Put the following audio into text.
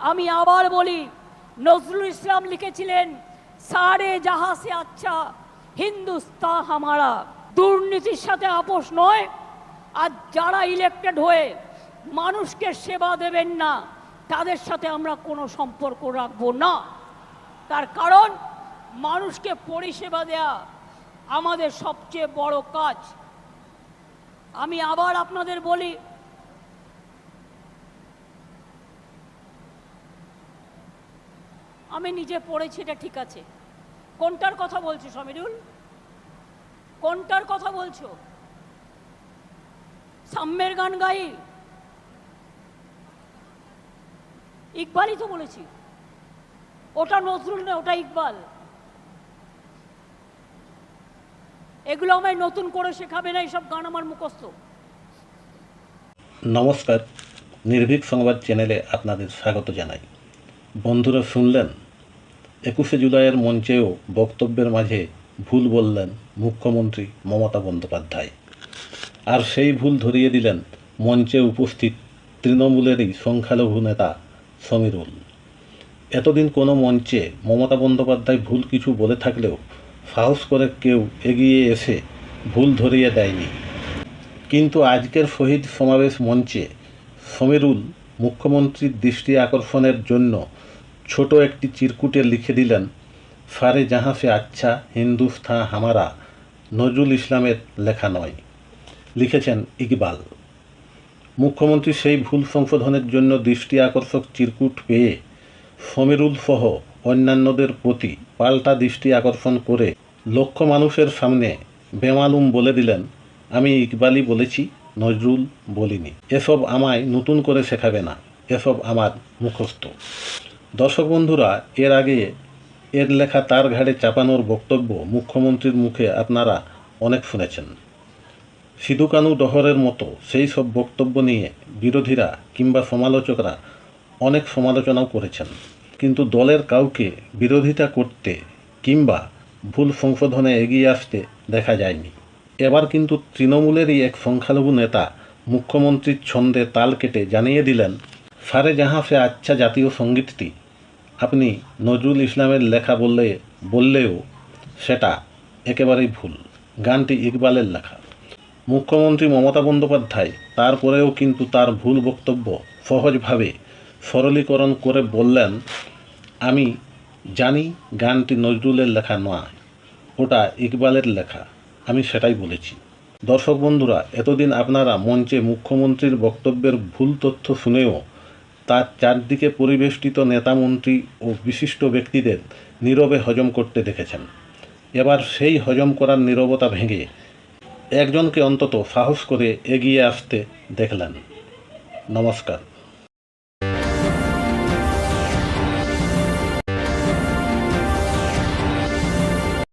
আমি আবার বলি, নজরুল ইসলাম লিখেছিলেন, সারে জাহা সে আচ্ছা হিন্দুস্তান হামারা। দুর্নীতির সাথে আপোষ নয়। আর যারা ইলেক্টেড হয়ে মানুষকে সেবা দেবেন না, তাদের সাথে আমরা কোনো সম্পর্ক রাখবো না। তার কারণ, মানুষকে পরিষেবা দেয়া আমাদের সবচেয়ে বড় কাজ। আমি আবার আপনাদের বলি, আমি নিজে পড়েছি, এটা ঠিক আছে। কোনটার কথা বলছো সমীরুল? কোনটার কথা বলছো? সাম্যের গান গাই? ইকবালই তো বলেছি। ওটা নজরুল না, ওটা ইকবাল। এগুলো আমায় নতুন করে শেখাবে না, এইসব গান আমার মুখস্থ। নমস্কার, নির্ভীক সংবাদ চ্যানেলে আপনাদের স্বাগত জানাই। বন্ধুরা, শুনলেন 21শে জুলাইয়ের মঞ্চেও বক্তব্যের মাঝে ভুল বললেন মুখ্যমন্ত্রী মমতা বন্দ্যোপাধ্যায়। আর সেই ভুল ধরিয়ে দিলেন মঞ্চে উপস্থিত তৃণমূলেরই সংখ্যালঘু নেতা সমীরুল। এতদিন কোনো মঞ্চে মমতা বন্দ্যোপাধ্যায় ভুল কিছু বলে থাকলেও সাহস করে কেউ এগিয়ে এসে ভুল ধরিয়ে দেয়নি। কিন্তু আজকের শহীদ সমাবেশ মঞ্চে সমীরুল মুখ্যমন্ত্রীর দৃষ্টি আকর্ষণের জন্য ছোট একটি চিরকুটে লিখে দিলেন, সারে জাহাঁ সে আচ্ছা হিন্দুস্তান হামারা। নজরুল ইসলামের লেখা নয়, লিখেছেন ইকবাল। মুখ্যমন্ত্রী সেই ভুল সংশোধনের জন্য দৃষ্টি আকর্ষক চিরকুট পেয়ে সমীরুল সহ অন্যান্যদের প্রতি পাল্টা দৃষ্টি আকর্ষণ করে লক্ষ মানুষের সামনে বেমালুম বলে দিলেন, আমি ইকবালই বলেছি, নজরুল বলিনি। এসব আমায় নতুন করে শেখাবে না, এসব আমার মুখস্থ। দর্শক বন্ধুরা, এর আগে এর লেখা তার ঘাড়ে চাপানোর বক্তব্য মুখ্যমন্ত্রীর মুখে আপনারা অনেক শুনেছেন। সিধু কানু ডহরের মতো সেই সব বক্তব্য নিয়ে বিরোধীরা কিংবা সমালোচকরা অনেক সমালোচনাও করেছেন, কিন্তু দলের কাউকে বিরোধিতা করতে কিংবা ভুল সংশোধনে এগিয়ে আসতে দেখা যায়নি। এবার কিন্তু তৃণমূলেরই এক সংখ্যালঘু নেতা মুখ্যমন্ত্রীর ছন্দে তাল কেটে জানিয়ে দিলেন, সারে জাহাঁ সে আচ্ছা জাতীয় সঙ্গীতটি আপনি নজরুল ইসলামের লেখা বললেও সেটা একেবারেই ভুল, গানটি ইকবালের লেখা। মুখ্যমন্ত্রী মমতা বন্দ্যোপাধ্যায় তারপরেও কিন্তু তার ভুল বক্তব্য সহজভাবে সরলীকরণ করে বললেন, আমি জানি গানটি নজরুলের লেখা নয়, ওটা ইকবালের লেখা, আমি সেটাই বলেছি। দর্শক বন্ধুরা, এতদিন আপনারা মঞ্চে মুখ্যমন্ত্রীর বক্তব্যের ভুল তথ্য শুনেও তার চারদিকে পরিবেষ্টিত নেতামন্ত্রী ও বিশিষ্ট ব্যক্তিদের নীরবে হজম করতে দেখেছেন। এবার সেই হজম করার নীরবতা ভেঙে একজনকে অন্তত সাহস করে এগিয়ে আসতে দেখলেন। নমস্কার।